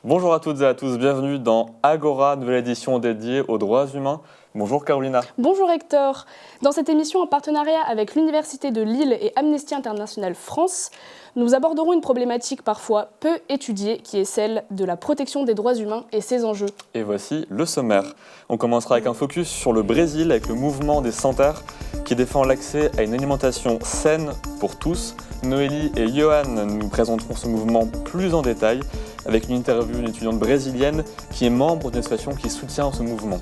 Bonjour à toutes et à tous, bienvenue dans Agora, nouvelle édition dédiée aux droits humains. Bonjour Carolina. Bonjour Hector. Dans cette émission en partenariat avec l'Université de Lille et Amnesty International France, nous aborderons une problématique parfois peu étudiée qui est celle de la protection des droits humains et ses enjeux. Et voici le sommaire. On commencera avec un focus sur le Brésil avec le mouvement des Sans Terre qui défend l'accès à une alimentation saine pour tous. Noélie et Johan nous présenteront ce mouvement plus en détail avec une interview d'une étudiante brésilienne qui est membre d'une association qui soutient ce mouvement.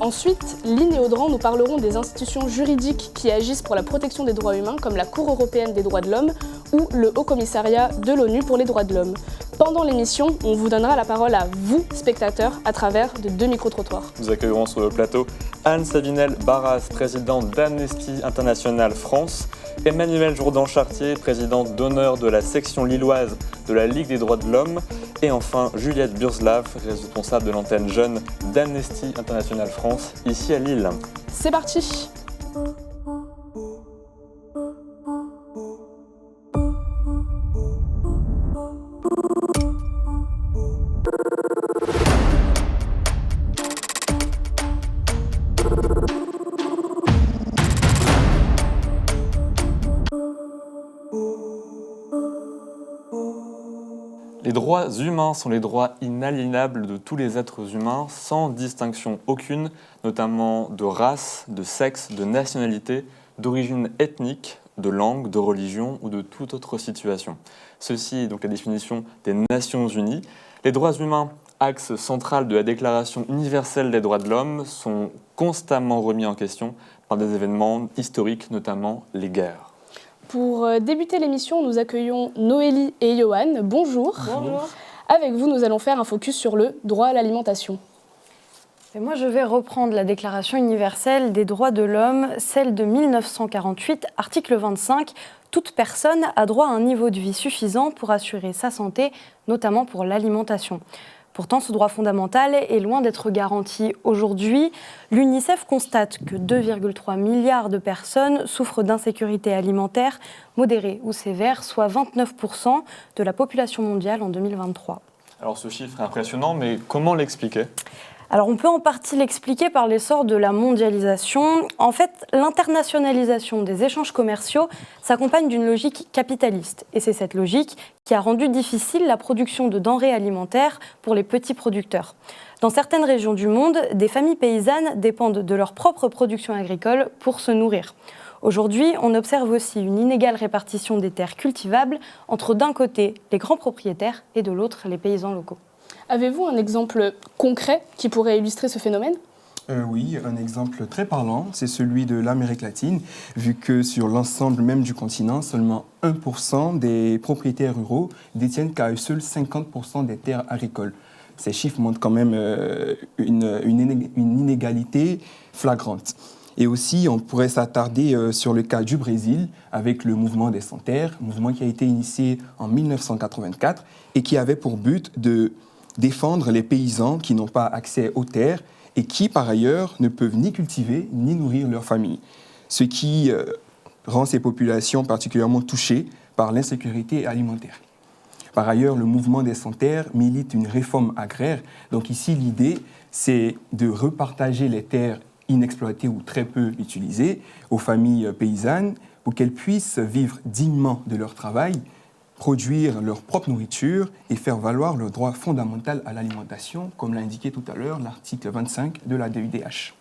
Ensuite, Lynn et Audran nous parleront des institutions juridiques qui agissent pour la protection des droits humains comme la Cour européenne des droits de l'homme ou le Haut Commissariat de l'ONU pour les droits de l'homme. Pendant l'émission, on vous donnera la parole à vous, spectateurs, à travers de 2 micro-trottoirs. Nous accueillerons sur le plateau Anne Savinel-Barras, présidente d'Amnesty International France, Emmanuel Jourdan-Chartier, présidente d'honneur de la section lilloise de la Ligue des droits de l'homme, et enfin Juliette Burzlav, responsable de l'antenne jeune d'Amnesty International France, ici à Lille. C'est parti! Les droits humains sont les droits inaliénables de tous les êtres humains, sans distinction aucune, notamment de race, de sexe, de nationalité, d'origine ethnique, de langue, de religion ou de toute autre situation. Ceci est donc la définition des Nations Unies. Les droits humains, axe central de la Déclaration universelle des droits de l'homme, sont constamment remis en question par des événements historiques, notamment les guerres. Pour débuter l'émission, nous accueillons Noélie et Johan. Bonjour. Bonjour. Avec vous, nous allons faire un focus sur le droit à l'alimentation. Et moi, je vais reprendre la Déclaration universelle des droits de l'homme, celle de 1948, article 25. Toute personne a droit à un niveau de vie suffisant pour assurer sa santé, notamment pour l'alimentation. Pourtant, ce droit fondamental est loin d'être garanti aujourd'hui. L'UNICEF constate que 2,3 milliards de personnes souffrent d'insécurité alimentaire modérée ou sévère, soit 29% de la population mondiale en 2023. Alors ce chiffre est impressionnant, mais comment l'expliquer ? Alors on peut en partie l'expliquer par l'essor de la mondialisation. En fait, l'internationalisation des échanges commerciaux s'accompagne d'une logique capitaliste. Et c'est cette logique qui a rendu difficile la production de denrées alimentaires pour les petits producteurs. Dans certaines régions du monde, des familles paysannes dépendent de leur propre production agricole pour se nourrir. Aujourd'hui, on observe aussi une inégale répartition des terres cultivables entre d'un côté les grands propriétaires et de l'autre les paysans locaux. Avez-vous un exemple concret qui pourrait illustrer ce phénomène ? Oui, un exemple très parlant, c'est celui de l'Amérique latine, vu que sur l'ensemble même du continent, seulement 1% des propriétaires ruraux détiennent qu'à eux seuls 50% des terres agricoles. Ces chiffres montrent quand même une inégalité flagrante. Et aussi, on pourrait s'attarder sur le cas du Brésil, avec le mouvement des Sans Terre, mouvement qui a été initié en 1984 et qui avait pour but de défendre les paysans qui n'ont pas accès aux terres et qui, par ailleurs, ne peuvent ni cultiver ni nourrir leur famille. Ce qui rend ces populations particulièrement touchées par l'insécurité alimentaire. Par ailleurs, le mouvement des Sans Terre milite une réforme agraire. Donc ici, l'idée, c'est de repartager les terres inexploitées ou très peu utilisées aux familles paysannes pour qu'elles puissent vivre dignement de leur travail, produire leur propre nourriture et faire valoir le droit fondamental à l'alimentation, comme l'a indiqué tout à l'heure l'article 25 de la DUDH.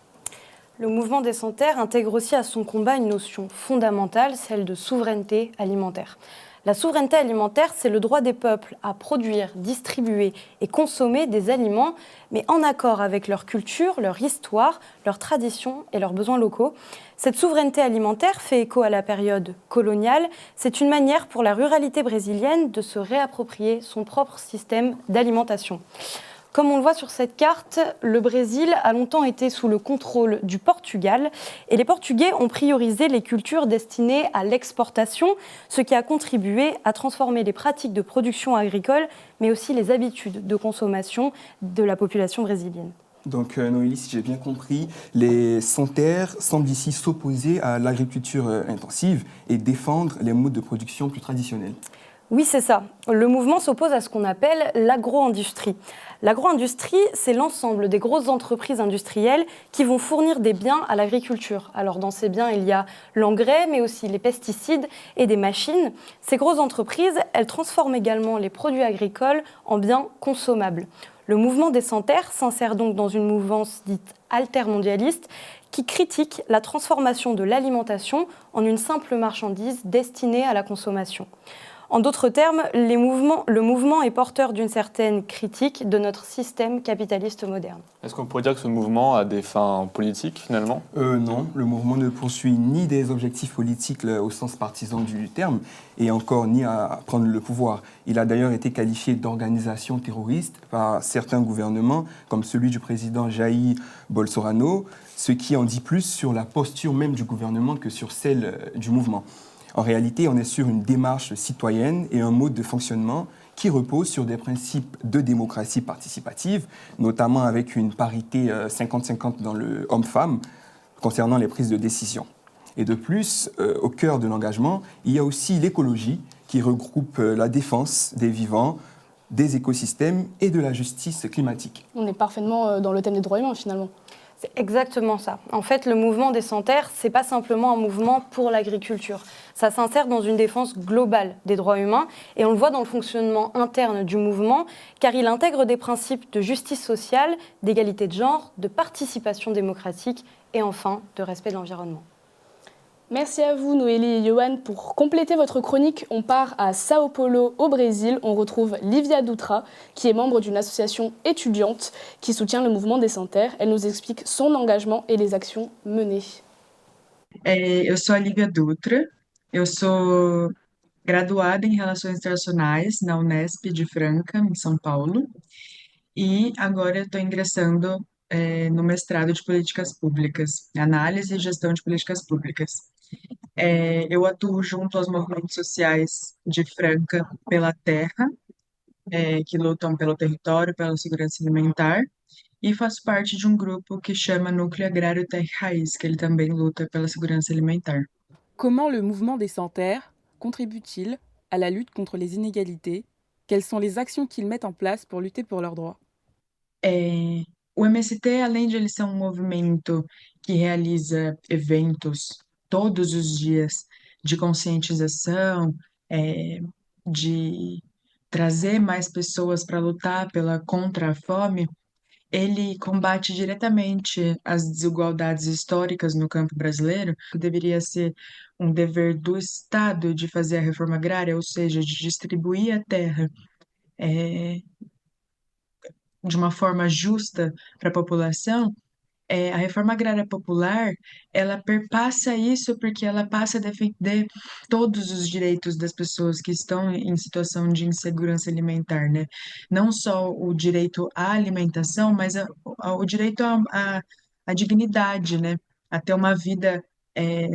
Le mouvement des Sans Terre intègre aussi à son combat une notion fondamentale, celle de souveraineté alimentaire. La souveraineté alimentaire, c'est le droit des peuples à produire, distribuer et consommer des aliments, mais en accord avec leur culture, leur histoire, leurs traditions et leurs besoins locaux. Cette souveraineté alimentaire fait écho à la période coloniale. C'est une manière pour la ruralité brésilienne de se réapproprier son propre système d'alimentation. Comme on le voit sur cette carte, le Brésil a longtemps été sous le contrôle du Portugal et les Portugais ont priorisé les cultures destinées à l'exportation, ce qui a contribué à transformer les pratiques de production agricole, mais aussi les habitudes de consommation de la population brésilienne. Donc Noélie, si j'ai bien compris, les Sans Terre semblent ici s'opposer à l'agriculture intensive et défendre les modes de production plus traditionnels. Oui, c'est ça. Le mouvement s'oppose à ce qu'on appelle l'agro-industrie. L'agro-industrie, c'est l'ensemble des grosses entreprises industrielles qui vont fournir des biens à l'agriculture. Alors dans ces biens, il y a l'engrais, mais aussi les pesticides et des machines. Ces grosses entreprises, elles transforment également les produits agricoles en biens consommables. Le mouvement des Sans-Terre s'insère donc dans une mouvance dite altermondialiste qui critique la transformation de l'alimentation en une simple marchandise destinée à la consommation. En d'autres termes, le mouvement est porteur d'une certaine critique de notre système capitaliste moderne. Est-ce qu'on pourrait dire que ce mouvement a des fins politiques finalement? Non, le mouvement ne poursuit ni des objectifs politiques au sens partisan du terme, et encore ni à prendre le pouvoir. Il a d'ailleurs été qualifié d'organisation terroriste par certains gouvernements, comme celui du président Jair Bolsonaro, ce qui en dit plus sur la posture même du gouvernement que sur celle du mouvement. En réalité, on est sur une démarche citoyenne et un mode de fonctionnement qui repose sur des principes de démocratie participative, notamment avec une parité 50-50 dans le homme-femme concernant les prises de décision. Et de plus, au cœur de l'engagement, il y a aussi l'écologie qui regroupe la défense des vivants, des écosystèmes et de la justice climatique. On est parfaitement dans le thème des droits humains finalement. C'est exactement ça. En fait, le mouvement des Sans-Terre, c'est pas simplement un mouvement pour l'agriculture. Ça s'insère dans une défense globale des droits humains et on le voit dans le fonctionnement interne du mouvement car il intègre des principes de justice sociale, d'égalité de genre, de participation démocratique et enfin de respect de l'environnement. Merci à vous Noélie et Johan. Pour compléter votre chronique, on part à Sao Paulo au Brésil. On retrouve Lívia Dutra qui est membre d'une association étudiante qui soutient le mouvement des Sans-Terre. Elle nous explique son engagement et les actions menées. Eu sou a Lívia Dutra, eu sou graduada em Relações Internacionais na Unesp de Franca, em São Paulo, e agora eu estou ingressando no mestrado de Políticas Públicas, Análise e Gestão de Políticas Públicas. Eu atuo junto aos movimentos sociais de Franca pela terra, que lutam pelo território, pela segurança alimentar, e faço parte de um grupo que chama Núcleo Agrário Terra e Raiz, que ele também luta pela segurança alimentar. Comment le mouvement des Sans-Terre contribue-t-il à la lutte contre les inégalités? Quelles sont les actions qu'ils mettent en place pour lutter pour leurs droits? O MST, além de ele ser um movimento que realiza eventos todos os dias de conscientização, de trazer mais pessoas para lutar contra a fome, ele combate diretamente as desigualdades históricas no campo brasileiro, que deveria ser um dever do Estado de fazer a reforma agrária, ou seja, de distribuir a terra de uma forma justa para a população. A reforma agrária popular, ela perpassa isso porque ela passa a defender todos os direitos das pessoas que estão em situação de insegurança alimentar, né? Não só o direito à alimentação, mas o direito à dignidade, né? A ter uma vida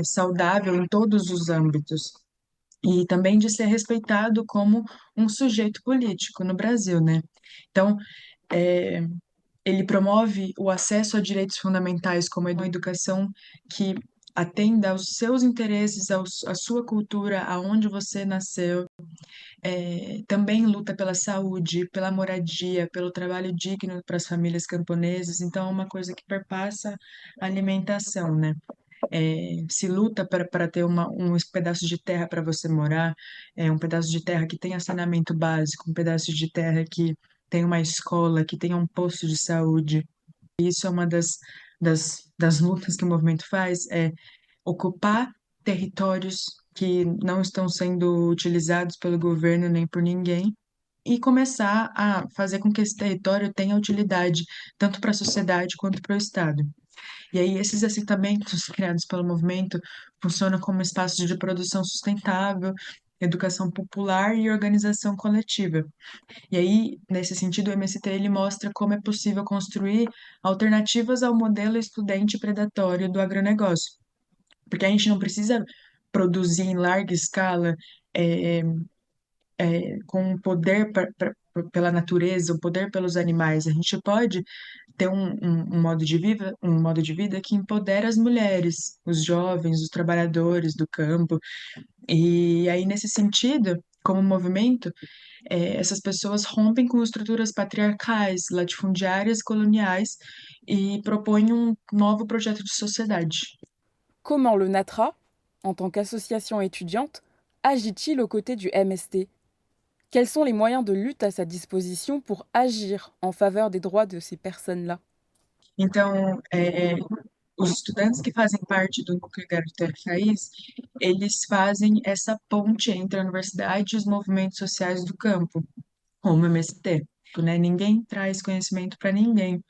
saudável em todos os âmbitos. E também de ser respeitado como um sujeito político no Brasil, né? Então, é, ele promove o acesso a direitos fundamentais, como a educação que atenda aos seus interesses, à sua cultura, aonde você nasceu. Também luta pela saúde, pela moradia, pelo trabalho digno para as famílias camponesas. Então, é uma coisa que perpassa a alimentação, né? Se luta para ter um pedaço de terra para você morar, um pedaço de terra que tenha saneamento básico, um pedaço de terra que tenha uma escola, que tenha um posto de saúde. Isso é uma das lutas que o movimento faz, é ocupar territórios que não estão sendo utilizados pelo governo nem por ninguém e começar a fazer com que esse território tenha utilidade tanto para a sociedade quanto para o Estado. E aí esses assentamentos criados pelo movimento funcionam como espaços de produção sustentável, educação popular e organização coletiva. E aí, nesse sentido, o MST ele mostra como é possível construir alternativas ao modelo excludente predatório do agronegócio. Porque a gente não precisa produzir em larga escala é, com poder pela natureza, o poder pelos animais. A gente pode ter um modo de vida que empodera as mulheres, os jovens, os trabalhadores do campo. E aí, nesse sentido, como movimento, essas pessoas rompem com estruturas patriarcais, latifundiárias, coloniais e propõem um novo projeto de sociedade. Comment le NATRA, en tant qu'association étudiante, agit-il aux côtés du MST? Quels sont les moyens de lutte à sa disposition pour agir en faveur des droits de ces personnes-là? Então, os estudantes que fazem parte do Núcleo Garota Raiz, eles fazem essa ponte entre a universidade e os movimentos sociais do campo, como o MST, né? Ninguém traz conhecimento para ninguém.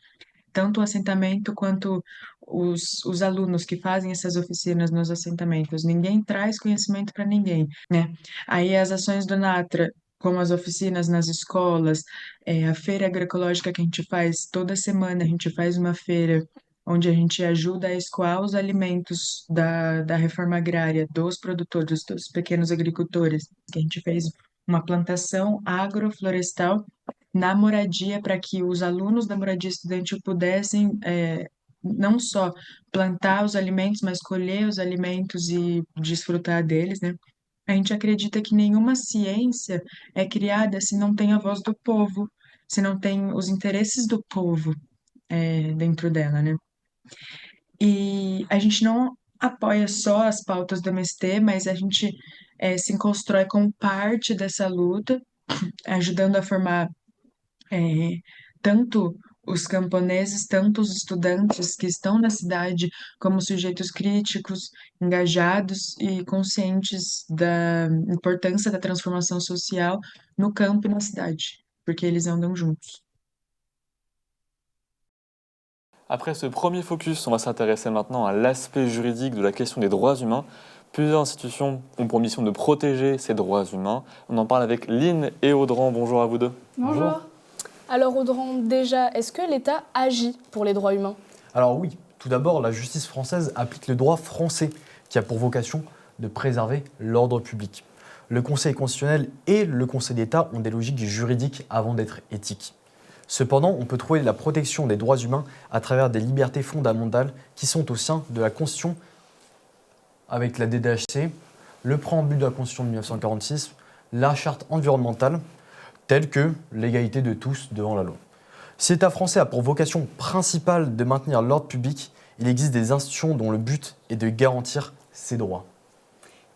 Tanto o assentamento quanto os alunos que fazem essas oficinas nos assentamentos. Ninguém traz conhecimento para ninguém, né? Aí as ações do Natra, como as oficinas nas escolas, a feira agroecológica que a gente faz toda semana, a gente faz uma feira onde a gente ajuda a escoar os alimentos da reforma agrária, dos produtores, dos pequenos agricultores, que a gente fez uma plantação agroflorestal na moradia para que os alunos da moradia estudantil pudessem não só plantar os alimentos, mas colher os alimentos e desfrutar deles, né? A gente acredita que nenhuma ciência é criada se não tem a voz do povo, se não tem os interesses do povo dentro dela, né? E a gente não apoia só as pautas do MST, mas a gente se constrói como parte dessa luta, ajudando a formar é, tanto os camponeses, tanto os estudantes que estão na cidade, como sujeitos críticos, engajados e conscientes da importância da transformação social no campo e na cidade, porque eles andam juntos. Après ce premier focus, on va s'intéresser maintenant à l'aspect juridique de la question des droits humains. Plusieurs institutions ont pour mission de protéger ces droits humains. On en parle avec Lynn et Audran. Bonjour à vous deux. Bonjour. Alors Audran, déjà, est-ce que l'État agit pour les droits humains? Alors oui, tout d'abord, la justice française applique le droit français qui a pour vocation de préserver l'ordre public. Le Conseil constitutionnel et le Conseil d'État ont des logiques juridiques avant d'être éthiques. Cependant, on peut trouver la protection des droits humains à travers des libertés fondamentales qui sont au sein de la Constitution avec la DDHC, le préambule de la Constitution de 1946, la charte environnementale, telle que l'égalité de tous devant la loi. Si l'État français a pour vocation principale de maintenir l'ordre public, il existe des institutions dont le but est de garantir ces droits.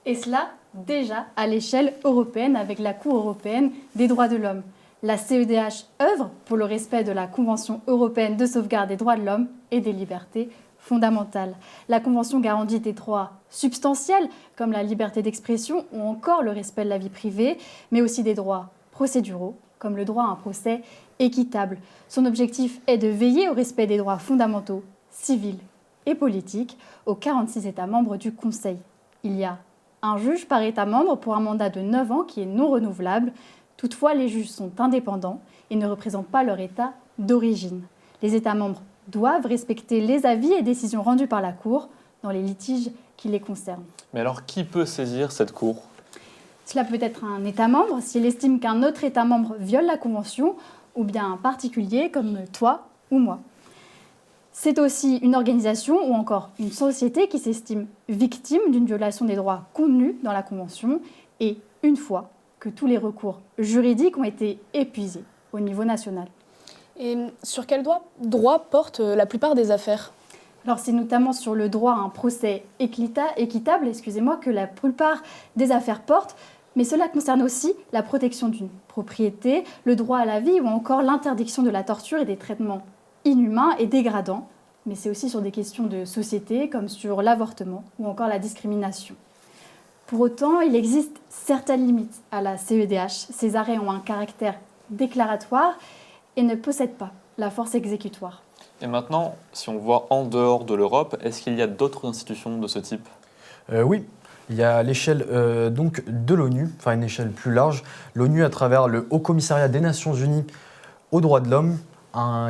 Et cela déjà à l'échelle européenne avec la Cour européenne des droits de l'homme. La CEDH œuvre pour le respect de la Convention européenne de sauvegarde des droits de l'homme et des libertés fondamentales. La Convention garantit des droits substantiels comme la liberté d'expression ou encore le respect de la vie privée, mais aussi des droits procéduraux comme le droit à un procès équitable. Son objectif est de veiller au respect des droits fondamentaux, civils et politiques aux 46 États membres du Conseil. Il y a un juge par État membre pour un mandat de 9 ans qui est non renouvelable. Toutefois, les juges sont indépendants et ne représentent pas leur État d'origine. Les États membres doivent respecter les avis et décisions rendus par la Cour dans les litiges qui les concernent. Mais alors, qui peut saisir cette cour? Cela peut être un État membre s'il estime qu'un autre État membre viole la Convention, ou bien un particulier comme toi ou moi. C'est aussi une organisation ou encore une société qui s'estime victime d'une violation des droits contenus dans la Convention et une fois que tous les recours juridiques ont été épuisés au niveau national. Et sur quel droit portent la plupart des affaires? Alors c'est notamment sur le droit à un procès équitable, que la plupart des affaires portent, mais cela concerne aussi la protection d'une propriété, le droit à la vie ou encore l'interdiction de la torture et des traitements inhumains et dégradants. Mais c'est aussi sur des questions de société comme sur l'avortement ou encore la discrimination. Pour autant, il existe certaines limites à la CEDH. Ces arrêts ont un caractère déclaratoire et ne possèdent pas la force exécutoire. Et maintenant, si on voit en dehors de l'Europe, est-ce qu'il y a d'autres institutions de ce type? Oui, il y a à l'échelle donc de l'ONU, enfin une échelle plus large, l'ONU à travers le Haut Commissariat des Nations Unies aux droits de l'homme,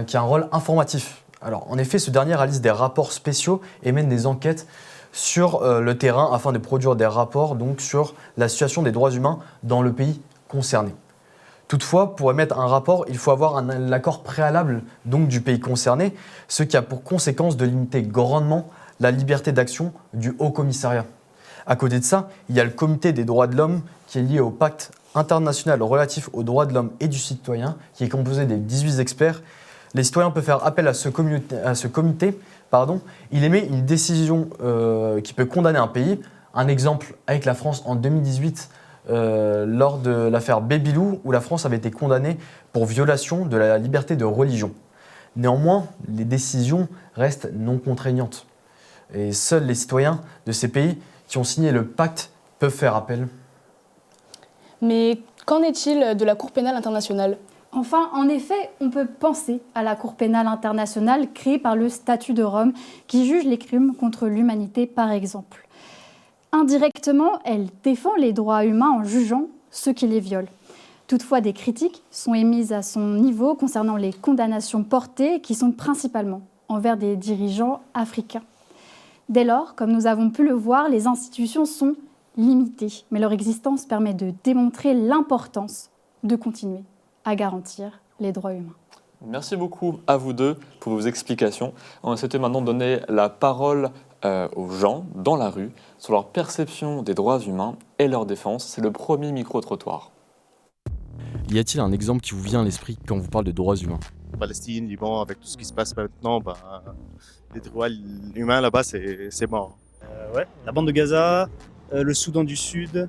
qui a un rôle informatif. Alors en effet, ce dernier réalise des rapports spéciaux et mène des enquêtes sur le terrain afin de produire des rapports donc, sur la situation des droits humains dans le pays concerné. Toutefois, pour émettre un rapport, il faut avoir l'accord préalable donc, du pays concerné, ce qui a pour conséquence de limiter grandement la liberté d'action du Haut Commissariat. À côté de ça, il y a le Comité des droits de l'homme qui est lié au pacte international relatif aux droits de l'homme et du citoyen, qui est composé des 18 experts. Les citoyens peuvent faire appel à ce comité. Il émet une décision qui peut condamner un pays. Un exemple avec la France en 2018, lors de l'affaire Babylou, où la France avait été condamnée pour violation de la liberté de religion. Néanmoins, les décisions restent non contraignantes. Et seuls les citoyens de ces pays qui ont signé le pacte peuvent faire appel. Mais qu'en est-il de la Cour pénale internationale ? Enfin, en effet, on peut penser à la Cour pénale internationale créée par le Statut de Rome qui juge les crimes contre l'humanité, par exemple. Indirectement, elle défend les droits humains en jugeant ceux qui les violent. Toutefois, des critiques sont émises à son niveau concernant les condamnations portées qui sont principalement envers des dirigeants africains. Dès lors, comme nous avons pu le voir, les institutions sont limitées, mais leur existence permet de démontrer l'importance de continuer à garantir les droits humains. Merci beaucoup à vous deux pour vos explications. On va souhaiter maintenant donner la parole aux gens dans la rue sur leur perception des droits humains et leur défense. C'est le premier micro-trottoir. Y a-t-il un exemple qui vous vient à l'esprit quand on vous parle de droits humains ? Palestine, Liban, avec tout ce qui se passe maintenant, les droits humains là-bas, c'est mort. Ouais, la bande de Gaza, le Soudan du Sud,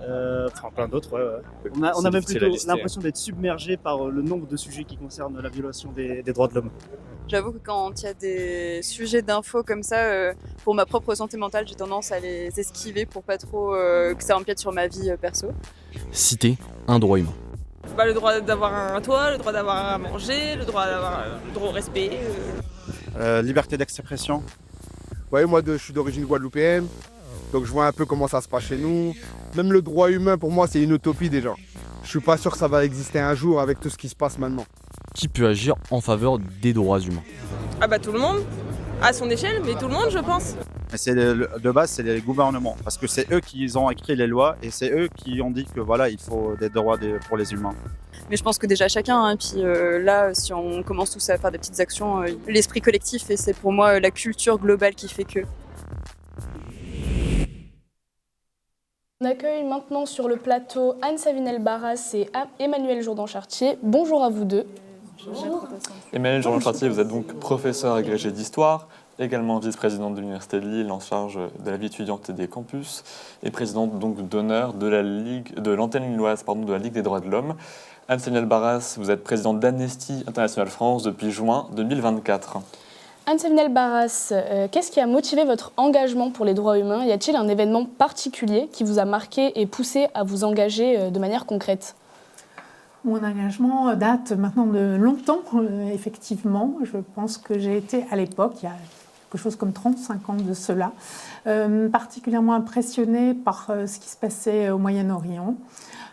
enfin plein d'autres. Ouais. On a même plutôt l'impression d'être submergé par le nombre de sujets qui concernent la violation des droits de l'homme. J'avoue que quand il y a des sujets d'infos comme ça, pour ma propre santé mentale, j'ai tendance à les esquiver pour pas trop que ça empiète sur ma vie perso. Citez un droit humain. Le droit d'avoir un toit, le droit d'avoir à manger, le droit d'avoir le droit au respect. Liberté d'expression. Ouais, moi je suis d'origine guadeloupéenne, donc je vois un peu comment ça se passe chez nous. Même le droit humain, pour moi, c'est une utopie déjà. Je suis pas sûr que ça va exister un jour avec tout ce qui se passe maintenant. Qui peut agir en faveur des droits humains ? Tout le monde, à son échelle, mais tout le monde, je pense. De base, c'est les gouvernements, parce que c'est eux qui ont écrit les lois et c'est eux qui ont dit que voilà, il faut des droits pour les humains. Mais je pense que déjà chacun, puis là, si on commence tous à faire des petites actions, l'esprit collectif, et c'est pour moi la culture globale qui fait que. On accueille maintenant sur le plateau Anne Savinel-Barras et Emmanuel Jourdan-Chartier. Bonjour à vous deux. Bonjour. Emmanuel Jourdan-Chartier, vous êtes donc professeur agrégé d'histoire, également vice-présidente de l'Université de Lille en charge de la vie étudiante et des campus, et présidente donc d'honneur de l'antenne lilloise de la Ligue des droits de l'homme. Anne Savinel-Barras, vous êtes présidente d'Amnesty International France depuis juin 2024. Anne Savinel-Barras, qu'est-ce qui a motivé votre engagement pour les droits humains ? Y a-t-il un événement particulier qui vous a marqué et poussé à vous engager de manière concrète ? Mon engagement date maintenant de longtemps, effectivement. Je pense que j'ai été à l'époque, il y a quelque chose comme 35 ans de cela, particulièrement impressionnée par ce qui se passait au Moyen-Orient,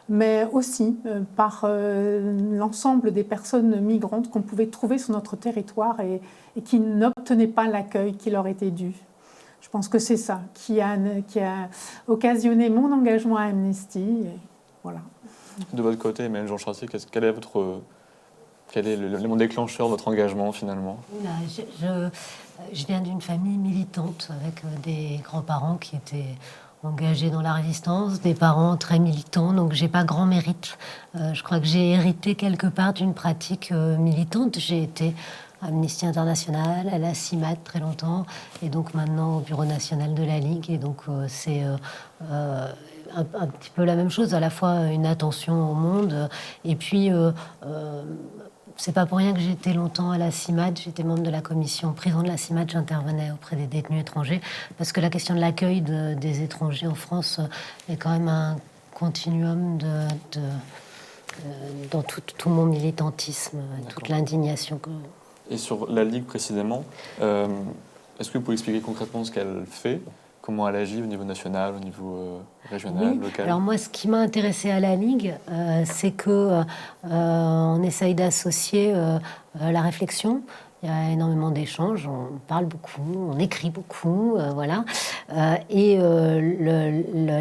mais aussi par l'ensemble des personnes migrantes qu'on pouvait trouver sur notre territoire et qui n'obtenaient pas l'accueil qui leur était dû. Je pense que c'est ça qui a occasionné mon engagement à Amnesty. Et voilà. De votre côté, Emmanuel Jourdan-Chartier, quel est l'élément déclencheur de votre engagement finalement ? Je viens d'une famille militante avec des grands-parents qui étaient engagés dans la résistance, des parents très militants, donc j'ai pas grand mérite. Je crois que j'ai hérité quelque part d'une pratique militante. J'ai été à Amnesty International, à la CIMAD très longtemps, et donc maintenant au Bureau national de la Ligue, et donc c'est un petit peu la même chose, à la fois une attention au monde, et puis c'est pas pour rien que j'étais longtemps à la CIMAD, j'étais membre de la commission prison de la CIMAD, j'intervenais auprès des détenus étrangers, parce que la question de l'accueil des étrangers en France est quand même un continuum dans tout mon militantisme, toute l'indignation. Et sur la Ligue précisément, est-ce que vous pouvez expliquer concrètement ce qu'elle fait ? Comment elle agit au niveau national, au niveau régional, local ? Alors moi, ce qui m'a intéressée à la Ligue, c'est qu'on essaye d'associer la réflexion. Il y a énormément d'échanges, on parle beaucoup, on écrit beaucoup, voilà. Et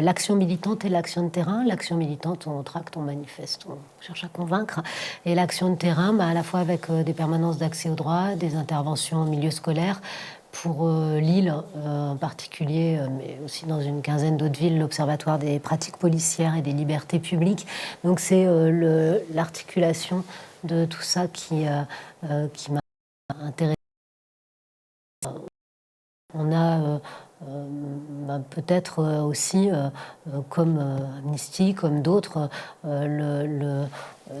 l'action militante et l'action de terrain. L'action militante, on tracte, on manifeste, on cherche à convaincre. Et l'action de terrain, à la fois avec des permanences d'accès aux droits, des interventions au milieu scolaire, pour Lille en particulier, mais aussi dans une quinzaine d'autres villes, l'Observatoire des pratiques policières et des libertés publiques. Donc c'est l'articulation de tout ça qui m'a intéressée. On a peut-être aussi, comme Amnesty, comme d'autres, une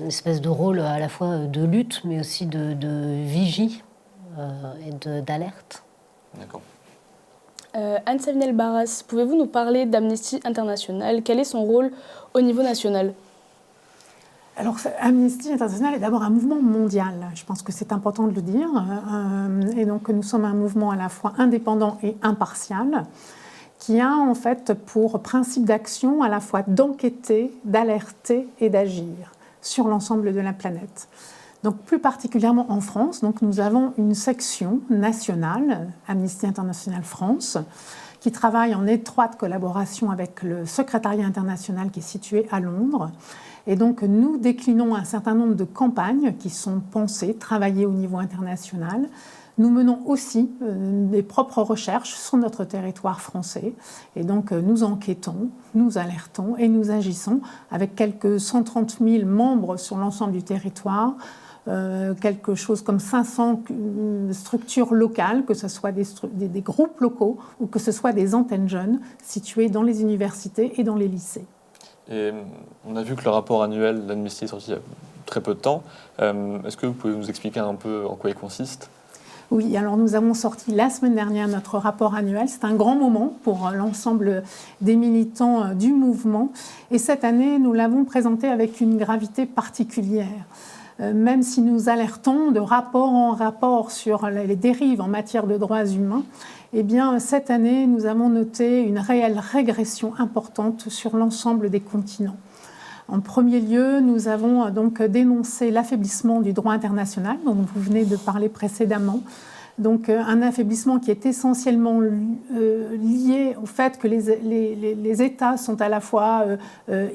espèce de rôle à la fois de lutte, mais aussi de vigie et d'alerte. D'accord. Anne-Savinel Barras, pouvez-vous nous parler d'Amnesty International? Quel est son rôle au niveau national? Alors, Amnesty International est d'abord un mouvement mondial. Je pense que c'est important de le dire. Et donc, nous sommes un mouvement à la fois indépendant et impartial, qui a en fait pour principe d'action à la fois d'enquêter, d'alerter et d'agir sur l'ensemble de la planète. Donc, plus particulièrement en France, donc, nous avons une section nationale, Amnesty International France, qui travaille en étroite collaboration avec le secrétariat international qui est situé à Londres. Et donc, nous déclinons un certain nombre de campagnes qui sont pensées, travaillées au niveau international. Nous menons aussi des propres recherches sur notre territoire français. Et donc, nous enquêtons, nous alertons et nous agissons avec quelques 130 000 membres sur l'ensemble du territoire, quelque chose comme 500 structures locales, que ce soit des groupes locaux ou que ce soit des antennes jeunes situées dans les universités et dans les lycées. Et on a vu que le rapport annuel d'Amnesty est sorti il y a très peu de temps. Est-ce que vous pouvez nous expliquer un peu en quoi il consiste ? Oui, alors nous avons sorti la semaine dernière notre rapport annuel. C'est un grand moment pour l'ensemble des militants du mouvement. Et cette année, nous l'avons présenté avec une gravité particulière. Même si nous alertons de rapport en rapport sur les dérives en matière de droits humains, eh bien, cette année, nous avons noté une réelle régression importante sur l'ensemble des continents. En premier lieu, nous avons donc dénoncé l'affaiblissement du droit international, dont vous venez de parler précédemment. Donc, un affaiblissement qui est essentiellement lié au fait que les États sont à la fois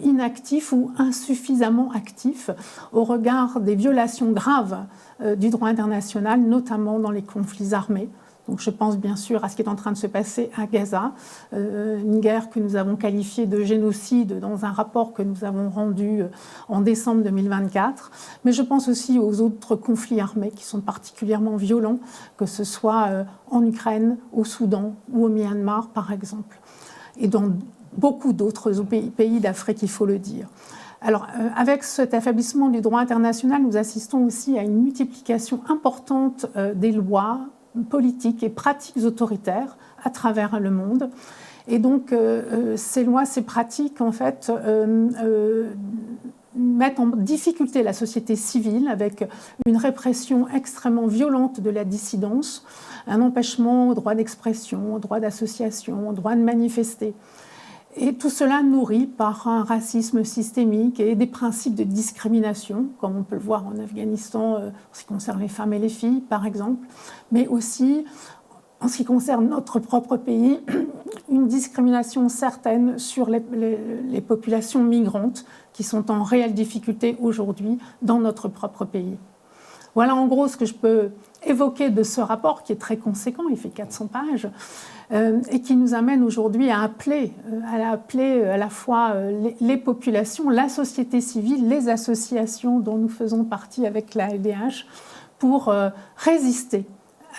inactifs ou insuffisamment actifs au regard des violations graves du droit international, notamment dans les conflits armés. Donc, je pense bien sûr à ce qui est en train de se passer à Gaza, une guerre que nous avons qualifiée de génocide dans un rapport que nous avons rendu en décembre 2024. Mais je pense aussi aux autres conflits armés qui sont particulièrement violents, que ce soit en Ukraine, au Soudan ou au Myanmar, par exemple, et dans beaucoup d'autres pays d'Afrique, il faut le dire. Alors, avec cet affaiblissement du droit international, nous assistons aussi à une multiplication importante des lois politiques et pratiques autoritaires à travers le monde. Et donc, ces lois, ces pratiques, en fait, mettent en difficulté la société civile avec une répression extrêmement violente de la dissidence, un empêchement au droit d'expression, au droit d'association, au droit de manifester. Et tout cela nourri par un racisme systémique et des principes de discrimination, comme on peut le voir en Afghanistan en ce qui concerne les femmes et les filles, par exemple, mais aussi en ce qui concerne notre propre pays, une discrimination certaine sur les populations migrantes qui sont en réelle difficulté aujourd'hui dans notre propre pays. Voilà en gros ce que je peux évoquer de ce rapport qui est très conséquent, il fait 400 pages, et qui nous amène aujourd'hui à appeler à la fois les populations, la société civile, les associations dont nous faisons partie avec la LDH pour résister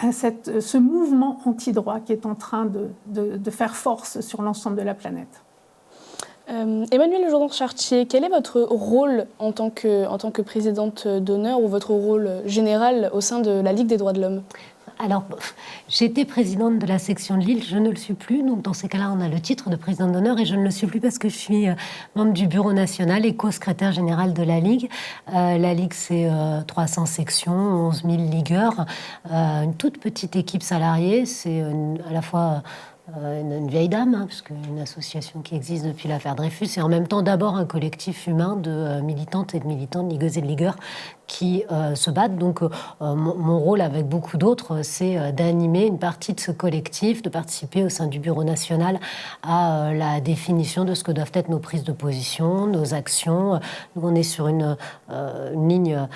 à ce mouvement anti-droit qui est en train de faire force sur l'ensemble de la planète. Emmanuelle Jourdan-Chartier, quel est votre rôle en tant que présidente d'honneur ou votre rôle général au sein de la Ligue des droits de l'homme ? Alors, j'étais présidente de la section de Lille, je ne le suis plus. Donc, dans ces cas-là, on a le titre de présidente d'honneur et je ne le suis plus parce que je suis membre du bureau national et co-secrétaire général de la Ligue. La Ligue, c'est 300 sections, 11 000 ligueurs, une toute petite équipe salariée. C'est à la fois une vieille dame, puisque une association qui existe depuis l'affaire Dreyfus, et en même temps d'abord un collectif humain de militantes et de militants, de ligueuses et de ligueurs qui se battent. Donc mon rôle, avec beaucoup d'autres, c'est d'animer une partie de ce collectif, de participer au sein du bureau national à la définition de ce que doivent être nos prises de position, nos actions. Nous, on est sur une ligne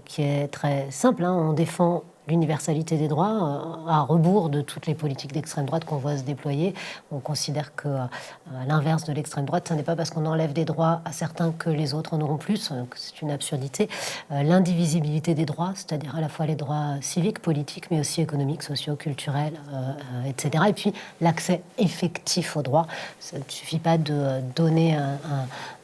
qui est très simple, on défend l'universalité des droits, à rebours de toutes les politiques d'extrême droite qu'on voit se déployer. On considère que, à l'inverse de l'extrême droite, ce n'est pas parce qu'on enlève des droits à certains que les autres en auront plus. C'est une absurdité. L'indivisibilité des droits, c'est-à-dire à la fois les droits civiques, politiques, mais aussi économiques, sociaux, culturels, etc. Et puis l'accès effectif aux droits. Ça ne suffit pas de donner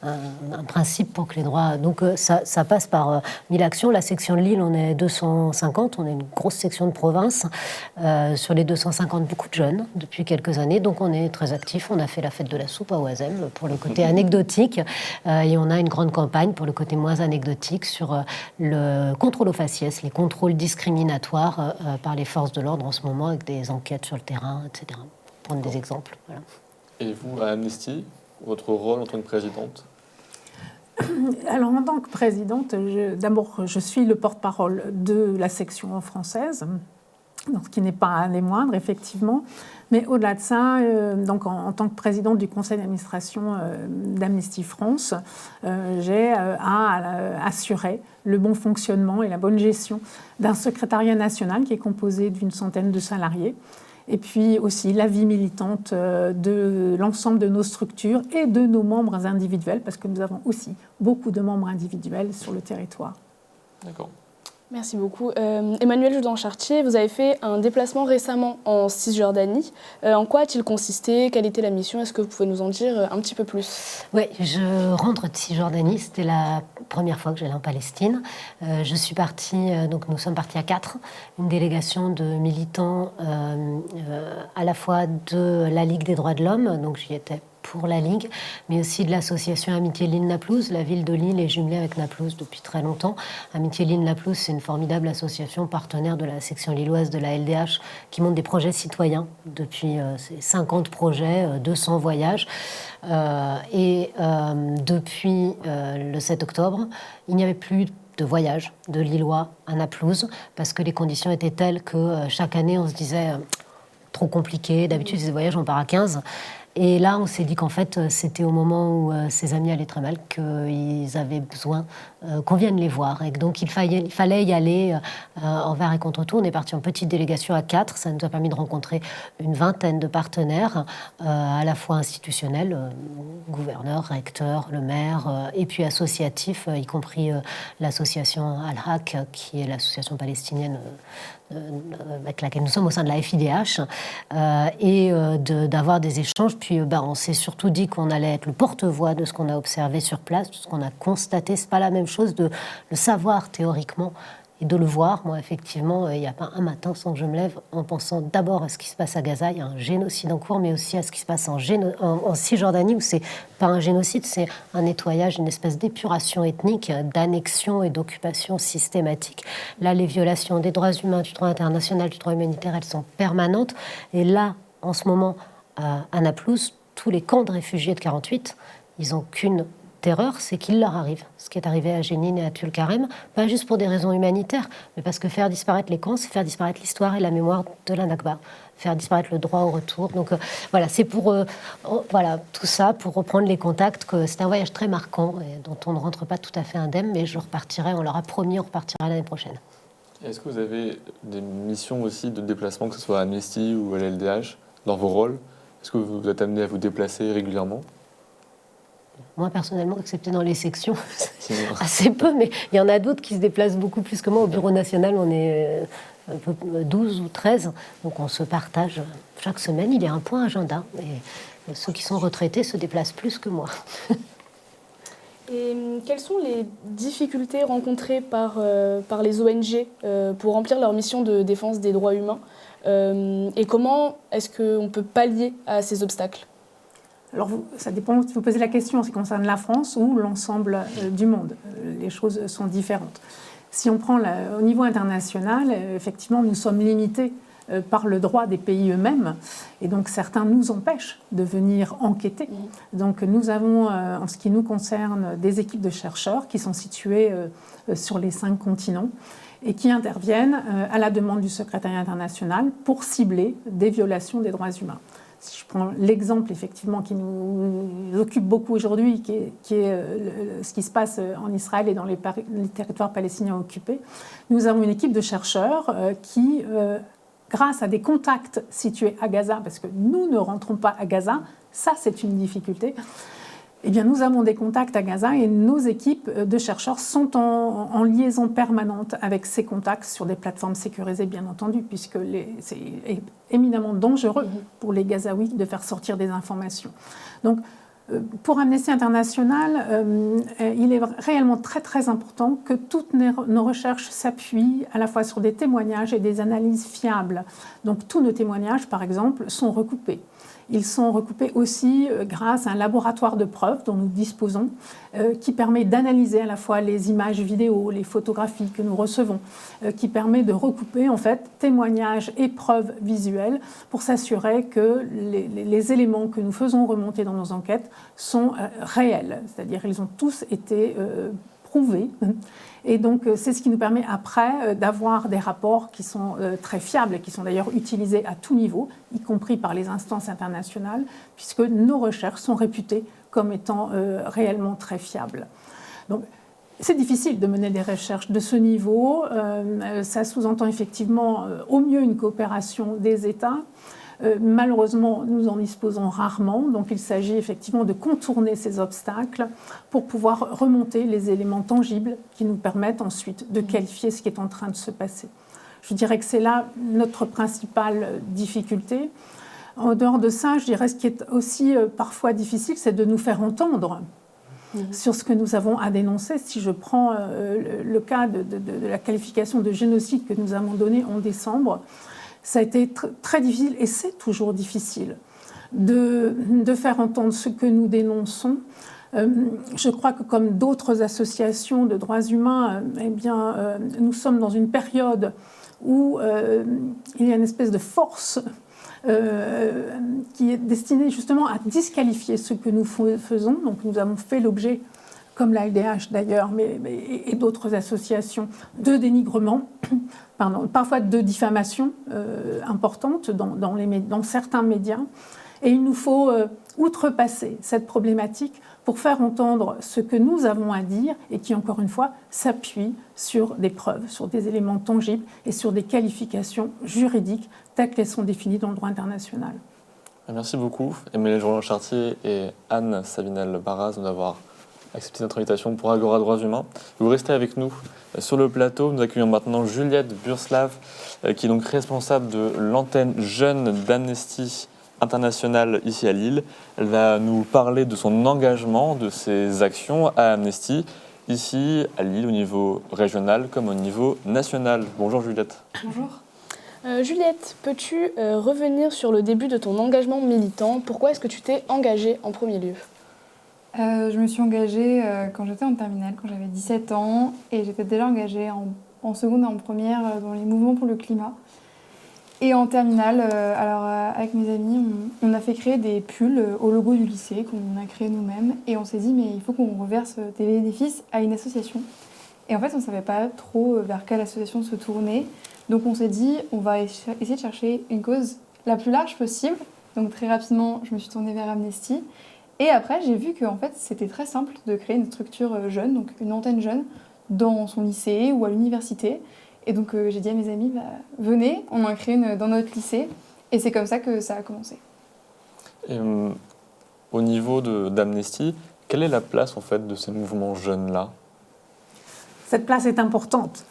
un principe pour que les droits... Donc ça passe par 1000 actions. La section de Lille, on est 250, on est une grosse section de province. Sur les 250, beaucoup de jeunes depuis quelques années, donc on est très actifs. On a fait la fête de la soupe à Oisem pour le côté anecdotique et on a une grande campagne pour le côté moins anecdotique sur le contrôle aux faciès, les contrôles discriminatoires par les forces de l'ordre en ce moment avec des enquêtes sur le terrain, etc. Pour prendre des exemples. Voilà. Et vous, à Amnesty, votre rôle en tant que présidente ? Alors, en tant que présidente, d'abord, je suis le porte-parole de la section française, donc, ce qui n'est pas les moindres, effectivement. Mais au-delà de ça, donc en tant que présidente du conseil d'administration d'Amnesty France, j'ai à assurer le bon fonctionnement et la bonne gestion d'un secrétariat national qui est composé d'une centaine de salariés. Et puis aussi la vie militante de l'ensemble de nos structures et de nos membres individuels, parce que nous avons aussi beaucoup de membres individuels sur le territoire. D'accord. Merci beaucoup. Emmanuel Joudan-Chartier, vous avez fait un déplacement récemment en Cisjordanie. En quoi a-t-il consisté ? Quelle était la mission ? Est-ce que vous pouvez nous en dire un petit peu plus ? Oui, je rentre de Cisjordanie. C'était la première fois que j'allais en Palestine. Je suis partie, donc nous sommes partis à 4, une délégation de militants à la fois de la Ligue des droits de l'homme, donc j'y étais pour la Ligue, mais aussi de l'association Amitié Lille-Naplouse. La ville de Lille est jumelée avec Naplouse depuis très longtemps. Amitié Lille-Naplouse, c'est une formidable association partenaire de la section lilloise de la LDH qui monte des projets citoyens depuis 50 projets, 200 voyages. Depuis le 7 octobre, il n'y avait plus de voyage de Lillois à Naplouse parce que les conditions étaient telles que chaque année, on se disait trop compliqué. D'habitude, ces voyages, on part à 15. Et là, on s'est dit qu'en fait, c'était au moment où ses amis allaient très mal qu'ils avaient besoin qu'on vienne les voir. Et donc, il fallait y aller envers et contre tout. On est parti en petite délégation à 4. Ça nous a permis de rencontrer une vingtaine de partenaires, à la fois institutionnels, gouverneurs, recteurs, le maire, et puis associatifs, y compris l'association Al-Haq, qui est l'association palestinienne avec laquelle nous sommes au sein de la FIDH, et d'avoir des échanges. Puis on s'est surtout dit qu'on allait être le porte-voix de ce qu'on a observé sur place, de ce qu'on a constaté. C'est pas la même chose de le savoir théoriquement et de le voir. Moi, effectivement, il n'y a pas un matin sans que je me lève en pensant d'abord à ce qui se passe à Gaza. Il y a un génocide en cours, mais aussi à ce qui se passe en Cisjordanie, où c'est pas un génocide, c'est un nettoyage, une espèce d'épuration ethnique, d'annexion et d'occupation systématique. Là, les violations des droits humains, du droit international, du droit humanitaire, elles sont permanentes. Et là, en ce moment, à Naplouse, tous les camps de réfugiés de 48, ils n'ont qu'une terreur, c'est qu'il leur arrive ce qui est arrivé à Jenin et à Tulkarem, pas juste pour des raisons humanitaires, mais parce que faire disparaître les camps, c'est faire disparaître l'histoire et la mémoire de la Nakba, faire disparaître le droit au retour. Donc voilà, c'est pour tout ça, pour reprendre les contacts, que c'est un voyage très marquant et dont on ne rentre pas tout à fait indemne, mais je repartirai, on leur a promis, on repartira l'année prochaine. Est-ce que vous avez des missions aussi de déplacement, que ce soit à Amnesty ou à l'LDH, dans vos rôles ? Est-ce que vous êtes amené à vous déplacer régulièrement ? Moi, personnellement, excepté dans les sections, assez peu, mais il y en a d'autres qui se déplacent beaucoup plus que moi. Au Bureau national, on est un peu 12 ou 13, donc on se partage chaque semaine. Il y a un point agenda, et ceux qui sont retraités se déplacent plus que moi. Et quelles sont les difficultés rencontrées par les ONG pour remplir leur mission de défense des droits humains ? Et comment est-ce qu'on peut pallier à ces obstacles ? Alors, ça dépend si vous posez la question en ce qui concerne la France ou l'ensemble du monde. Les choses sont différentes. Si on prend au niveau international, effectivement, nous sommes limités par le droit des pays eux-mêmes. Et donc, certains nous empêchent de venir enquêter. Donc, nous avons, en ce qui nous concerne, des équipes de chercheurs qui sont situées sur les 5 continents et qui interviennent à la demande du secrétariat international pour cibler des violations des droits humains. Si je prends l'exemple effectivement qui nous occupe beaucoup aujourd'hui, qui est ce qui se passe en Israël et dans les territoires palestiniens occupés, nous avons une équipe de chercheurs qui, grâce à des contacts situés à Gaza, parce que nous ne rentrons pas à Gaza, ça c'est une difficulté, eh bien, nous avons des contacts à Gaza et nos équipes de chercheurs sont en liaison permanente avec ces contacts sur des plateformes sécurisées, bien entendu, puisque c'est éminemment dangereux pour les Gazaouis de faire sortir des informations. Donc, pour Amnesty International, il est réellement très très important que toutes nos recherches s'appuient à la fois sur des témoignages et des analyses fiables. Donc, tous nos témoignages, par exemple, sont recoupés. Ils sont recoupés aussi grâce à un laboratoire de preuves dont nous disposons, qui permet d'analyser à la fois les images vidéo, les photographies que nous recevons, qui permet de recouper en fait témoignages et preuves visuelles pour s'assurer que les éléments que nous faisons remonter dans nos enquêtes sont réels, c'est-à-dire ils ont tous été prouvés. Et donc, c'est ce qui nous permet après d'avoir des rapports qui sont très fiables et qui sont d'ailleurs utilisés à tout niveau, y compris par les instances internationales, puisque nos recherches sont réputées comme étant réellement très fiables. Donc, c'est difficile de mener des recherches de ce niveau. Ça sous-entend effectivement au mieux une coopération des États. Malheureusement, nous en disposons rarement, donc il s'agit effectivement de contourner ces obstacles pour pouvoir remonter les éléments tangibles qui nous permettent ensuite de qualifier ce qui est en train de se passer. Je dirais que c'est là notre principale difficulté. En dehors de ça, je dirais ce qui est aussi parfois difficile, c'est de nous faire entendre sur ce que nous avons à dénoncer. Si je prends le cas de la qualification de génocide que nous avons donnée en décembre, ça a été très difficile, et c'est toujours difficile, de faire entendre ce que nous dénonçons. Je crois que comme d'autres associations de droits humains, eh bien, nous sommes dans une période où il y a une espèce de force qui est destinée justement à disqualifier ce que nous faisons. Donc nous avons fait l'objet, comme la LDH d'ailleurs, et d'autres associations, de dénigrement, parfois de diffamation importante dans certains médias. Et il nous faut outrepasser cette problématique pour faire entendre ce que nous avons à dire et qui, encore une fois, s'appuie sur des preuves, sur des éléments tangibles et sur des qualifications juridiques telles qu'elles sont définies dans le droit international. Merci beaucoup, Émilie Jourdan-Chartier et Anne Savinel-Barras d'avoir accepté notre invitation pour Agora Droits Humains. Vous restez avec nous sur le plateau. Nous accueillons maintenant Juliette Burslav, qui est donc responsable de l'antenne jeune d'Amnesty International ici à Lille. Elle va nous parler de son engagement, de ses actions à Amnesty, ici à Lille, au niveau régional comme au niveau national. Bonjour Juliette. Bonjour. Juliette, peux-tu revenir sur le début de ton engagement militant? Pourquoi est-ce que tu t'es engagée en premier lieu? Je me suis engagée quand j'étais en terminale, quand j'avais 17 ans, et j'étais déjà engagée en seconde et en première dans les mouvements pour le climat. Et en terminale, avec mes amis, on a fait créer des pulls au logo du lycée qu'on a créé nous-mêmes, et on s'est dit mais il faut qu'on reverse des bénéfices à une association. Et en fait, on ne savait pas trop vers quelle association se tourner, donc on s'est dit on va essayer de chercher une cause la plus large possible. Donc très rapidement, je me suis tournée vers Amnesty. Et après, j'ai vu qu'en fait, c'était très simple de créer une structure jeune, donc une antenne jeune, dans son lycée ou à l'université. Et donc, j'ai dit à mes amis, venez, on en crée une dans notre lycée. Et c'est comme ça que ça a commencé. Et, au niveau d'Amnesty, quelle est la place en fait de ces mouvements jeunes-là? Cette place est importante.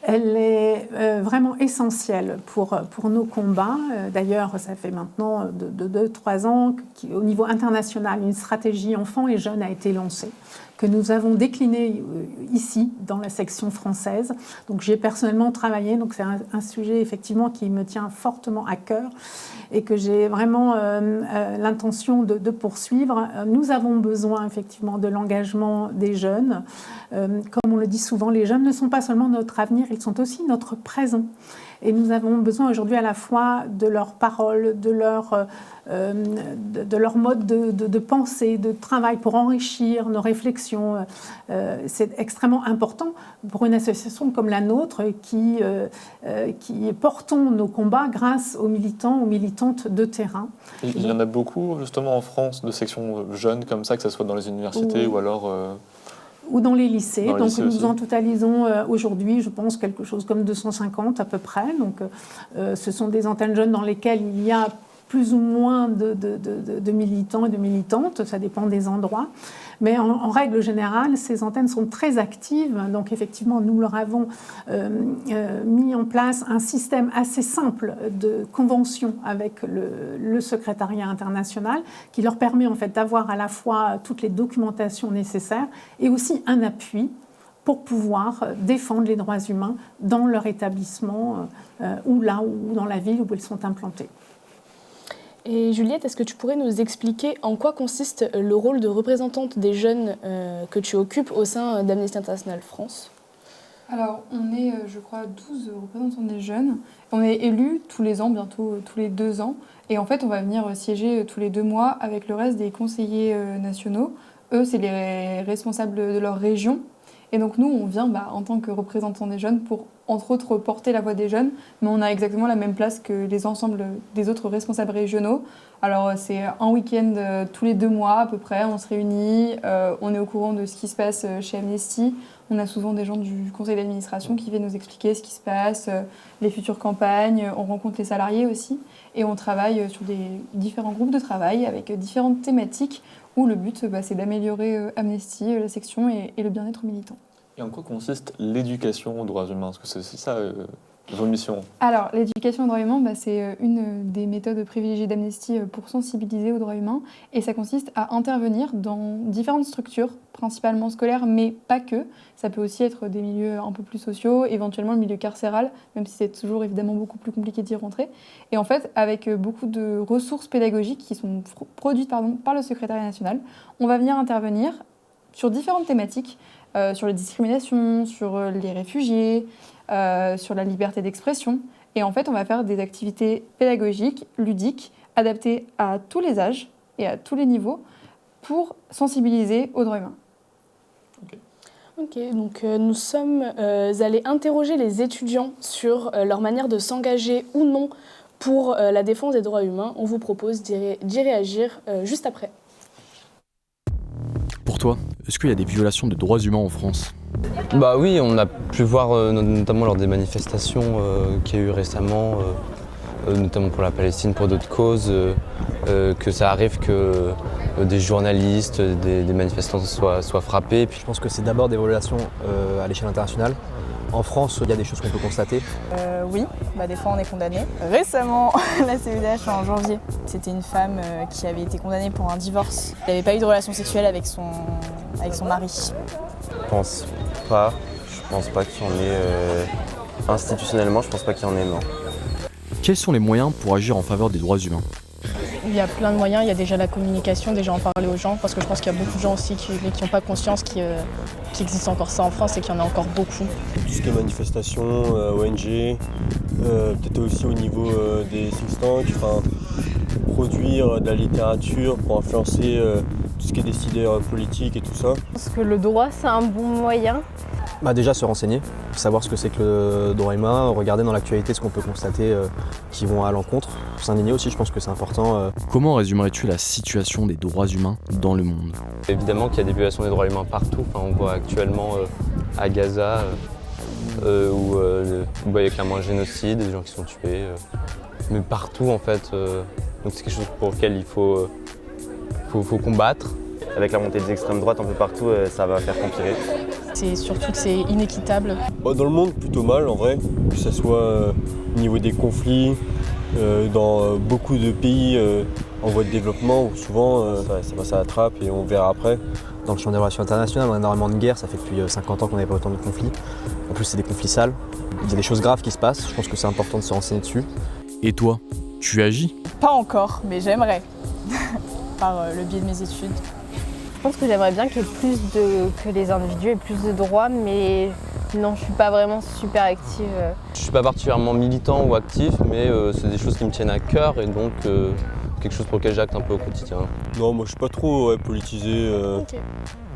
Elle est vraiment essentielle pour nos combats. D'ailleurs, ça fait maintenant 2-3 ans qu'au niveau international, une stratégie enfants et jeunes a été lancée, que nous avons déclinée ici, dans la section française. Donc, j'y ai personnellement travaillé. Donc, c'est un sujet, effectivement, qui me tient fortement à cœur et que j'ai vraiment l'intention de poursuivre. Nous avons besoin, effectivement, de l'engagement des jeunes. Comme on le dit souvent, les jeunes ne sont pas seulement notre avenir, ils sont aussi notre présent. Et nous avons besoin aujourd'hui à la fois de leurs paroles, de leur mode de pensée, de travail pour enrichir nos réflexions. C'est extrêmement important pour une association comme la nôtre qui portons nos combats grâce aux militants, aux militantes de terrain. Il y en a beaucoup justement en France de sections jeunes comme ça, que ce soit dans les universités ou alors... Ou dans les lycées. Dans les lycées nous aussi. en totalisons aujourd'hui, je pense, quelque chose comme 250 à peu près. Donc, ce sont des antennes jeunes dans lesquelles il y a plus ou moins de militants et de militantes, ça dépend des endroits. Mais en règle générale, ces antennes sont très actives. Donc effectivement, nous leur avons mis en place un système assez simple de convention avec le secrétariat international qui leur permet en fait d'avoir à la fois toutes les documentations nécessaires et aussi un appui pour pouvoir défendre les droits humains dans leur établissement ou là ou dans la ville où ils sont implantés. Et Juliette, est-ce que tu pourrais nous expliquer en quoi consiste le rôle de représentante des jeunes que tu occupes au sein d'Amnesty International France ? Alors, on est, je crois, 12 représentants des jeunes. On est élus tous les ans, bientôt tous les 2 ans. Et en fait, on va venir siéger tous les 2 mois avec le reste des conseillers nationaux. Eux, c'est les responsables de leur région. Et donc nous, on vient en tant que représentants des jeunes pour, entre autres, porter la voix des jeunes, mais on a exactement la même place que les ensembles des autres responsables régionaux. Alors c'est un week-end tous les 2 mois à peu près, on se réunit, on est au courant de ce qui se passe chez Amnesty. On a souvent des gens du conseil d'administration qui viennent nous expliquer ce qui se passe, les futures campagnes, on rencontre les salariés aussi, et on travaille sur des différents groupes de travail avec différentes thématiques où le but, c'est d'améliorer Amnesty, la section et le bien-être militant. Et en quoi consiste l'éducation aux droits humains ? Parce que c'est ça vos missions. Alors, l'éducation aux droits humains, c'est une des méthodes privilégiées d'Amnesty pour sensibiliser aux droits humains. Et ça consiste à intervenir dans différentes structures, principalement scolaires, mais pas que. Ça peut aussi être des milieux un peu plus sociaux, éventuellement le milieu carcéral, même si c'est toujours évidemment beaucoup plus compliqué d'y rentrer. Et en fait, avec beaucoup de ressources pédagogiques qui sont produites par le secrétariat national, on va venir intervenir sur différentes thématiques, sur les discriminations, sur les réfugiés, sur la liberté d'expression. Et en fait, on va faire des activités pédagogiques, ludiques, adaptées à tous les âges et à tous les niveaux pour sensibiliser aux droits humains. Ok, donc nous sommes allés interroger les étudiants sur leur manière de s'engager ou non pour la défense des droits humains. On vous propose d'y réagir juste après. Pour toi, est-ce qu'il y a des violations de droits humains en France ? Bah oui, on a pu voir notamment lors des manifestations qu'il y a eu récemment, notamment pour la Palestine, pour d'autres causes, que ça arrive que des journalistes, des manifestants soient frappés. Je pense que c'est d'abord des violations à l'échelle internationale. En France, il y a des choses qu'on peut constater. Oui, des fois on est condamné. Récemment, la CEDH en janvier, c'était une femme qui avait été condamnée pour un divorce. Elle n'avait pas eu de relation sexuelle avec son mari. Je pense pas qu'il y en ait institutionnellement, je pense pas qu'il y en ait, non. Quels sont les moyens pour agir en faveur des droits humains ? Il y a plein de moyens, il y a déjà la communication, déjà en parler aux gens, parce que je pense qu'il y a beaucoup de gens aussi qui n'ont pas conscience qu'il existe encore ça en France et qu'il y en a encore beaucoup. Tout ce qui est manifestations, ONG, peut-être aussi au niveau des think tanks, produire de la littérature pour influencer tout ce qui est décideur politique et tout ça. Je pense que le droit, c'est un bon moyen. Déjà se renseigner, savoir ce que c'est que le droit humain, regarder dans l'actualité ce qu'on peut constater qui vont à l'encontre. S'indigner aussi, je pense que c'est important. Comment résumerais-tu la situation des droits humains dans le monde ? Évidemment qu'il y a des violations des droits humains partout. On voit actuellement à Gaza où il y a clairement un génocide, des gens qui sont tués. Mais partout en fait. Donc c'est quelque chose pour lequel il faut combattre. Avec la montée des extrêmes droites un peu partout, ça va faire qu'empirer. C'est surtout que c'est inéquitable. Dans le monde, plutôt mal en vrai, que ce soit au niveau des conflits, dans beaucoup de pays en voie de développement, où souvent ça passe à la trappe et on verra après. Dans le champ des relations internationales, on a énormément de guerres, ça fait depuis 50 ans qu'on n'avait pas autant de conflits. En plus, c'est des conflits sales. Il y a des choses graves qui se passent, je pense que c'est important de se renseigner dessus. Et toi, tu agis ? Pas encore, mais j'aimerais, par le biais de mes études. Je pense que j'aimerais bien que les individus aient plus de droits, mais Non, je suis pas vraiment super active. Je suis pas particulièrement militant ou actif, mais c'est des choses qui me tiennent à cœur et donc quelque chose pour lequel j'acte un peu au quotidien. Non, moi je suis pas trop politisé,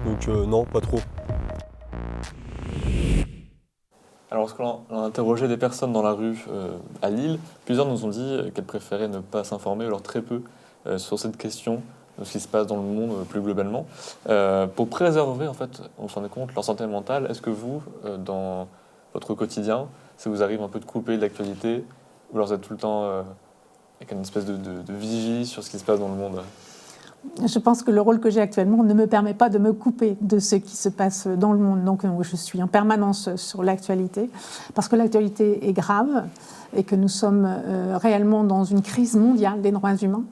donc non, pas trop. Alors, lorsqu'on a interrogé des personnes dans la rue à Lille, plusieurs nous ont dit qu'elles préféraient ne pas s'informer, ou alors très peu, sur cette question de ce qui se passe dans le monde plus globalement. Pour préserver, en fait, on s'en est compte, leur santé mentale, est-ce que vous, dans votre quotidien, ça vous arrive un peu de couper de l'actualité, ou alors vous êtes tout le temps avec une espèce de vigie sur ce qui se passe dans le monde ? Je pense que le rôle que j'ai actuellement ne me permet pas de me couper de ce qui se passe dans le monde. Donc je suis en permanence sur l'actualité, parce que l'actualité est grave et que nous sommes réellement dans une crise mondiale des droits humains.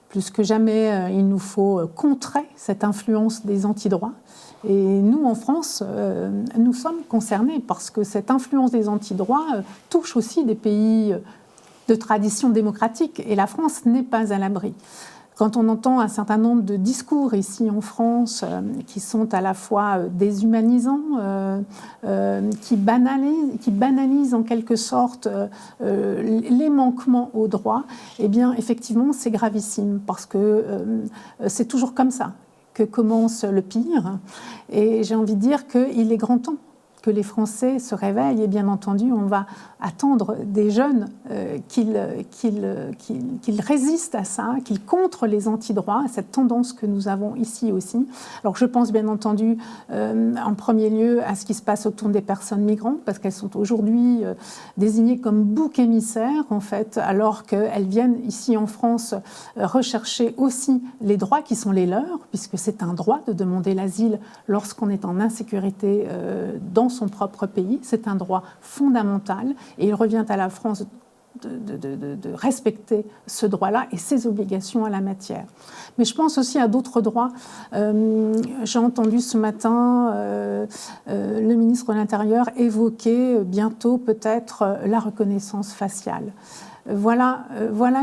Plus que jamais, il nous faut contrer cette influence des antidroits. Et nous, en France, nous sommes concernés parce que cette influence des antidroits touche aussi des pays de tradition démocratique. Et la France n'est pas à l'abri. Quand on entend un certain nombre de discours ici en France qui sont à la fois déshumanisants, qui banalisent en quelque sorte les manquements aux droits, eh bien effectivement c'est gravissime parce que c'est toujours comme ça que commence le pire. Et j'ai envie de dire qu'il est grand temps que les Français se réveillent et bien entendu on va attendre des jeunes qu'ils résistent à ça, qu'ils contrent les antidroits, à cette tendance que nous avons ici aussi. Alors je pense bien entendu en premier lieu à ce qui se passe autour des personnes migrantes parce qu'elles sont aujourd'hui désignées comme boucs émissaires en fait, alors qu'elles viennent ici en France rechercher aussi les droits qui sont les leurs, puisque c'est un droit de demander l'asile lorsqu'on est en insécurité dans son propre pays, c'est un droit fondamental et il revient à la France de respecter ce droit-là et ses obligations à la matière. Mais je pense aussi à d'autres droits. J'ai entendu ce matin le ministre de l'Intérieur évoquer bientôt peut-être la reconnaissance faciale. Voilà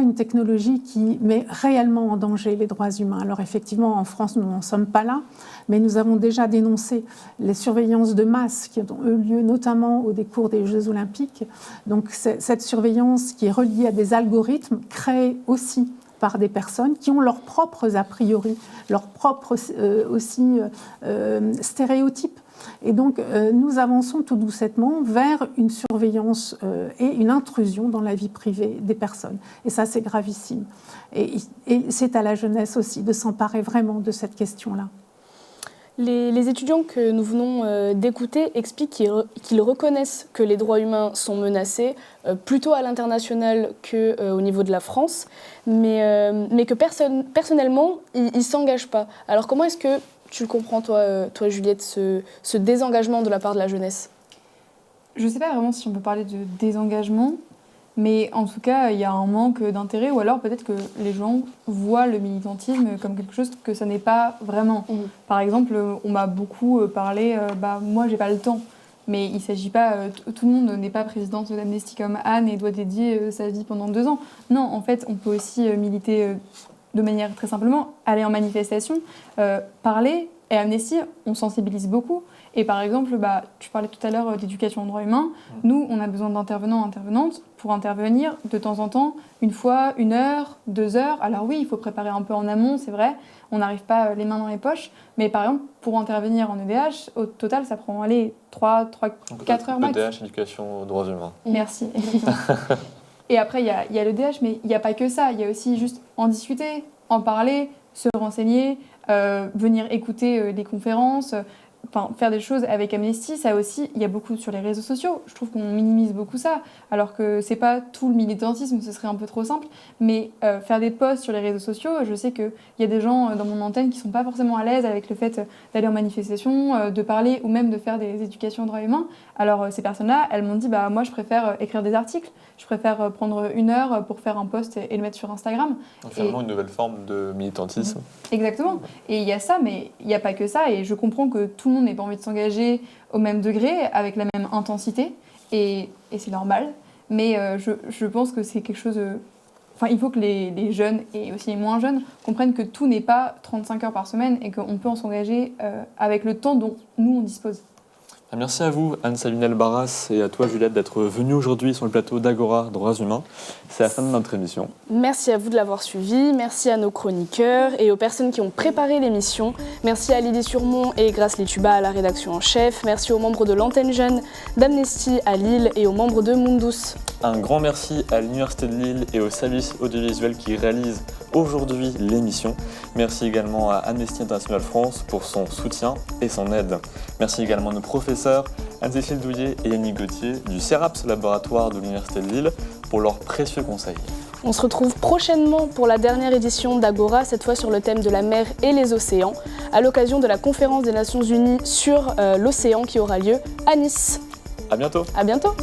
une technologie qui met réellement en danger les droits humains. Alors effectivement, en France, nous n'en sommes pas là, mais nous avons déjà dénoncé les surveillances de masse qui ont eu lieu notamment au décours des Jeux Olympiques. Donc cette surveillance qui est reliée à des algorithmes créés aussi par des personnes qui ont leurs propres a priori, leurs propres stéréotypes. Et donc, nous avançons tout doucettement vers une surveillance et une intrusion dans la vie privée des personnes. Et ça, c'est gravissime. Et c'est à la jeunesse aussi de s'emparer vraiment de cette question-là. Les étudiants que nous venons d'écouter expliquent qu'ils reconnaissent que les droits humains sont menacés, plutôt à l'international qu'au niveau de la France, mais que personnellement, ils ne s'engagent pas. Alors comment est-ce que tu le comprends, toi Juliette, ce désengagement de la part de la jeunesse ? Je ne sais pas vraiment si on peut parler de désengagement, mais en tout cas, il y a un manque d'intérêt, ou alors peut-être que les gens voient le militantisme comme quelque chose que ça n'est pas vraiment. Par exemple, on m'a beaucoup parlé, moi j'ai pas le temps, mais il ne s'agit pas, tout le monde n'est pas présidente d'Amnesty comme Anne et doit dédier sa vie pendant 2 ans. Non, en fait, on peut aussi militer de manière très simplement, aller en manifestation, parler, et Amnesty, on sensibilise beaucoup. Et par exemple, tu parlais tout à l'heure d'éducation aux droits humains. Nous, on a besoin d'intervenants, intervenantes pour intervenir de temps en temps, 1 fois, 1 heure, 2 heures. Alors oui, il faut préparer un peu en amont, c'est vrai. On n'arrive pas les mains dans les poches. Mais par exemple, pour intervenir en EDH, au total, ça prend 3, 4 heures max. EDH, éducation aux droits humains. Merci, exactement. Et après, il y a l'EDH, mais il n'y a pas que ça. Il y a aussi juste en discuter, en parler, se renseigner, venir écouter des conférences, faire des choses avec Amnesty. Ça aussi, il y a beaucoup sur les réseaux sociaux. Je trouve qu'on minimise beaucoup ça, alors que c'est pas tout le militantisme, ce serait un peu trop simple. Mais faire des posts sur les réseaux sociaux, je sais qu'il y a des gens dans mon antenne qui sont pas forcément à l'aise avec le fait d'aller en manifestation, de parler ou même de faire des éducations aux droits humains. Alors ces personnes-là, elles m'ont dit moi je préfère écrire des articles, je préfère prendre 1 heure pour faire un post et le mettre sur Instagram. Donc finalement une nouvelle forme de militantisme. Exactement. Et il y a ça, mais il n'y a pas que ça. Et je comprends que tout le monde n'ait pas envie de s'engager au même degré, avec la même intensité. Et c'est normal. Mais je pense que c'est quelque chose... il faut que les jeunes et aussi les moins jeunes comprennent que tout n'est pas 35 heures par semaine et qu'on peut en s'engager avec le temps dont nous, on dispose. Merci à vous, Anne-Sabine Elbaras, et à toi, Juliette, d'être venue aujourd'hui sur le plateau d'Agora Droits Humains. C'est la fin de notre émission. Merci à vous de l'avoir suivi, merci à nos chroniqueurs et aux personnes qui ont préparé l'émission. Merci à Lydie Surmont et Grace Lituba à la rédaction en chef. Merci aux membres de l'antenne jeune d'Amnesty à Lille et aux membres de Mundus. Un grand merci à l'Université de Lille et au service audiovisuel qui réalise aujourd'hui l'émission. Merci également à Amnesty International France pour son soutien et son aide. Merci également à nos professeurs Anne-Cécile Douillet et Yannick Gauthier du CERAPS Laboratoire de l'Université de Lille pour leurs précieux conseils. On se retrouve prochainement pour la dernière édition d'Agora, cette fois sur le thème de la mer et les océans, à l'occasion de la conférence des Nations Unies sur l'océan qui aura lieu à Nice. À bientôt. À bientôt.